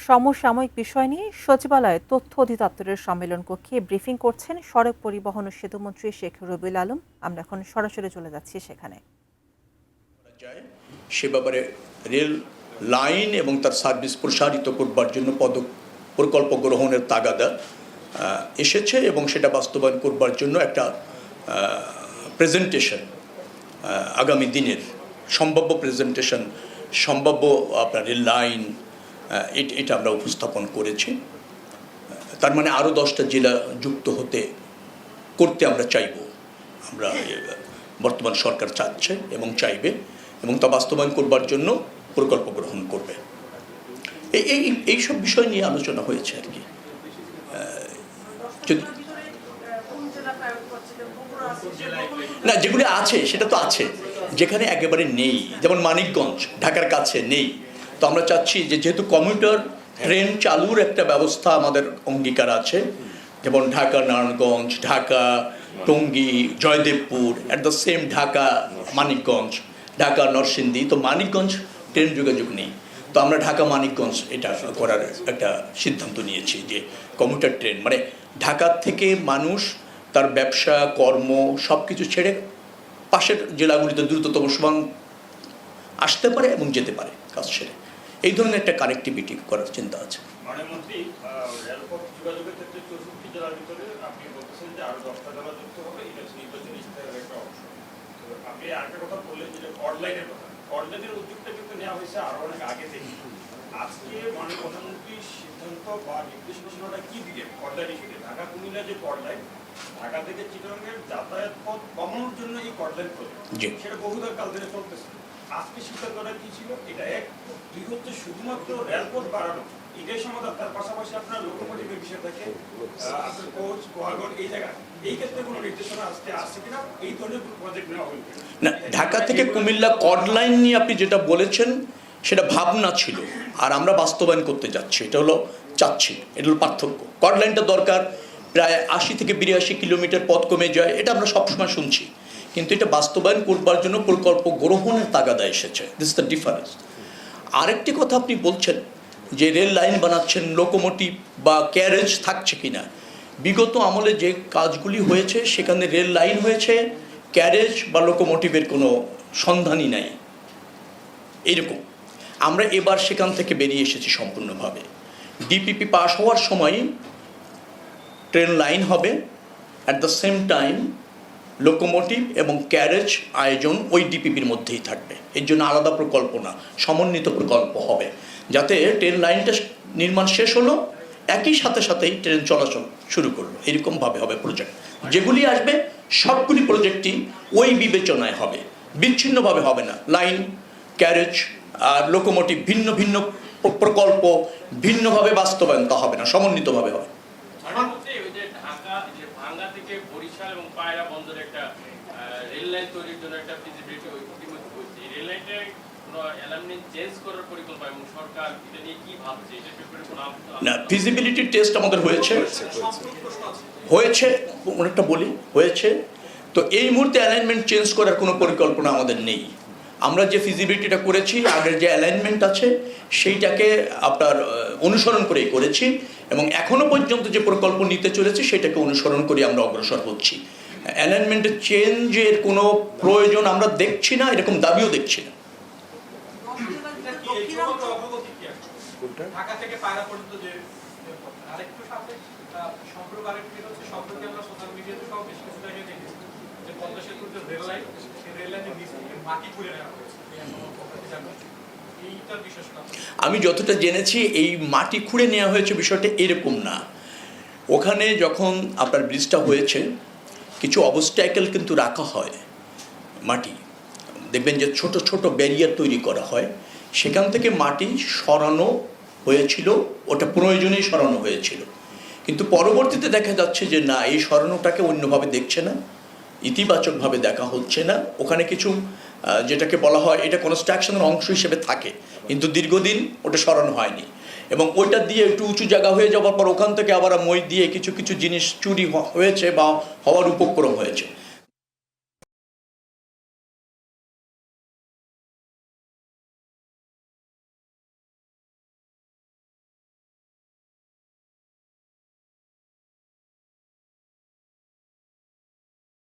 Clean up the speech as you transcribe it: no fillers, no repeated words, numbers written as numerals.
সমসাময়িক বিষয় নিয়ে সচিবালয়ে তথ্য অধিদপ্তরের সম্মেলন কক্ষে ব্রিফিং করছেন সড়ক পরিবহন ও সেতুমন্ত্রী শেখ রবিউল আলম। আমরা এখন সরাসরি চলে যাচ্ছি সেখানে। সে ব্যাপারে রেল লাইন এবং তার সার্ভিস প্রসারিত করবার জন্য প্রকল্প গ্রহণের তাগাদা এসেছে এবং সেটা বাস্তবায়ন করবার জন্য একটা প্রেজেন্টেশন আগামী দিনের সম্ভাব্য প্রেজেন্টেশন সম্ভাব্য আপনার রেল লাইন এটা আমরা উপস্থাপন করেছি। তার মানে আরও 10টা জেলা যুক্ত করতে আমরা চাইব, আমরা বর্তমান সরকার চাচ্ছে এবং চাইবে এবং তা বাস্তবায়ন করবার জন্য প্রকল্প গ্রহণ করবে। এইসব বিষয় নিয়ে আলোচনা হয়েছে আর কি। না, যেগুলি আছে সেটা তো আছে, যেখানে একেবারে নেই, যেমন মানিকগঞ্জ ঢাকার কাছে নেই, তো আমরা চাচ্ছি যে যেহেতু কমিউটার ট্রেন চালুর একটা ব্যবস্থা আমাদের অঙ্গীকার আছে, যেমন Dhaka Narayanganj, Dhaka Tongi, Joydebpur, at the same Dhaka Manikganj, Dhaka Narsingdi, তো মানিকগঞ্জ ট্রেন যোগাযোগ নেই, তো আমরা ঢাকা মানিকগঞ্জ এটা করার একটা সিদ্ধান্ত নিয়েছি যে কমিউটার ট্রেন মানে ঢাকা থেকে মানুষ তার ব্যবসা কর্ম সব কিছু ছেড়ে পাশের জেলাগুলিতে দ্রুততম সময় আসতে পারে এবং যেতে পারে কাজ সেরে। এই ধরনের একটা কানেক্টিভিটি করার চিন্তা আছে। আজকে মাননীয় প্রধানমন্ত্রীর সিদ্ধান্ত বা নির্দেশ ঘোষণাটা কি দিকে কর্ডলাইন হিসেবে ঢাকা কুমিল্লা যে কর্ডলাইন, ঢাকা থেকে চিটাগাংয়ের যাতায়াত পথ কমানোর জন্য এই কর্ডলাইন প্রজেক্ট, সেটা বহুদূর কাল ধরে চলতেছে। আজকে সিদ্ধান্তটা কি ছিল? এটা এক, দুই হচ্ছে শুধুমাত্র রেলপথ বাড়ানো, এটাই সমাধান। তার পাশাপাশি আপনার লোকোমোটিভের বিষয় থাকে, আপনার কোচ গোয়ালগড় এই জায়গায়, এই ক্ষেত্রে কোনো নির্দেশনা আজকে আসছে কিনা, এই ধরনের কোনো প্রজেক্ট নেওয়া হইবে না। ঢাকা থেকে কুমিল্লা কর্ডলাইন নিয়ে আপনি যেটা বলেছেন সেটা ভাবনা ছিল, আর আমরা বাস্তবায়ন করতে যাচ্ছি, এটা হলো চাচ্ছি, এটা হলো পার্থক্য। কর্ডলাইনটা দরকার, প্রায় 80 থেকে 82 কিলোমিটার পথ কমে যায়, এটা আমরা সবসময় শুনছি, কিন্তু এটা বাস্তবায়ন করবার জন্য প্রকল্প গ্রহণের তাগাদা এসেছে। This the difference. আরেকটি কথা আপনি বলছেন যে রেল লাইন বানাচ্ছেন, লোকোমোটিভ বা ক্যারেজ থাকছে কিনা। বিগত আমলে যে কাজগুলি হয়েছে সেখানে রেল লাইন হয়েছে, ক্যারেজ বা লোকোমোটিভের কোনো সন্ধানই নাই। এইরকম আমরা এবার সেখান থেকে বেরিয়ে এসেছি সম্পূর্ণভাবে। ডিপিপি পাস হওয়ার সময় ট্রেন লাইন হবে, at the same time locomotive এবং ক্যারেজ আয়োজন ওই ডিপিপির মধ্যেই থাকবে। এর জন্য আলাদা প্রকল্প না, সমন্বিত প্রকল্প হবে, যাতে ট্রেন লাইনটা নির্মাণ শেষ হলো একই সাথেই ট্রেন চলাচল শুরু করলো। এরকমভাবে হবে প্রজেক্ট। যেগুলি আসবে সবগুলি প্রজেক্টই ওই বিবেচনায় হবে, বিচ্ছিন্নভাবে হবে না। লাইন, ক্যারেজ আর লোকোমোটিভ ভিন্ন ভিন্ন প্রকল্প, ভিন্নভাবে বাস্তবায়ন তা হবে না, সমন্বিতভাবে হবে। না, ফিজিবিলিটি টেস্ট আমাদের অনেকটা বলি হয়েছে, তো এই মুহূর্তে অ্যালাইনমেন্ট চেঞ্জ করার কোনো পরিকল্পনা আমাদের নেই। আমরা যে ফিজিবিলিটিটা করেছি, আগের যে অ্যালাইনমেন্ট আছে সেইটাকে আপনার অনুসরণ করেই করেছি এবং এখনো পর্যন্ত যে প্রকল্প নিতে চলেছি সেটাকে অনুসরণ করে আমরা অগ্রসর হচ্ছি। অ্যালাইনমেন্টের চেঞ্জের কোনো প্রয়োজন আমরা দেখছি না, এরকম দাবিও দেখছি না। ঢাকা থেকে পায়রা পর্যন্ত যে আরেকটু সাথে সম্পর্ক আরেকটু হচ্ছে, সম্পর্কে আমরা সোশ্যাল মিডিয়াতে সব বেশ কিছু জায়গায় দেখেছি যে পদ্মা সেতুর যে রেল লাইন, সেই রেল লাইনের নিচ থেকে মাটি খুঁড়ে নেওয়া হয়েছে। এইটার বিষয়টা আমি যতটা জেনেছি এই মাটি খুঁড়ে নেওয়া হয়েছে বিষয়টা এরকম না। ওখানে যখন আপনার ব্রিজটা হয়েছে কিছু অবস্ট্যাকেল কিন্তু রাখা হয়, মাটি দেখবেন যে ছোট ছোট ব্যারিয়ার তৈরি করা হয়, সেখান থেকে মাটি সরানো হয়েছিল, ওটা প্রয়োজনেই সরানো হয়েছিল। কিন্তু পরবর্তীতে দেখা যাচ্ছে যে না, এই সরানোটাকে অন্যভাবে দেখছে না, ইতিবাচকভাবে দেখা হচ্ছে না। ওখানে কিছু যেটাকে বলা হয় এটা কনস্ট্রাকশনের অংশ হিসেবে থাকে, কিন্তু দীর্ঘদিন ওটা সরানো হয়নি এবং ওইটা দিয়ে একটু উঁচু জায়গা হয়ে যাওয়ার পর ওখান থেকে আবার মই দিয়ে কিছু কিছু জিনিস চুরি হয়েছে বা হওয়ার উপক্রম হয়েছে।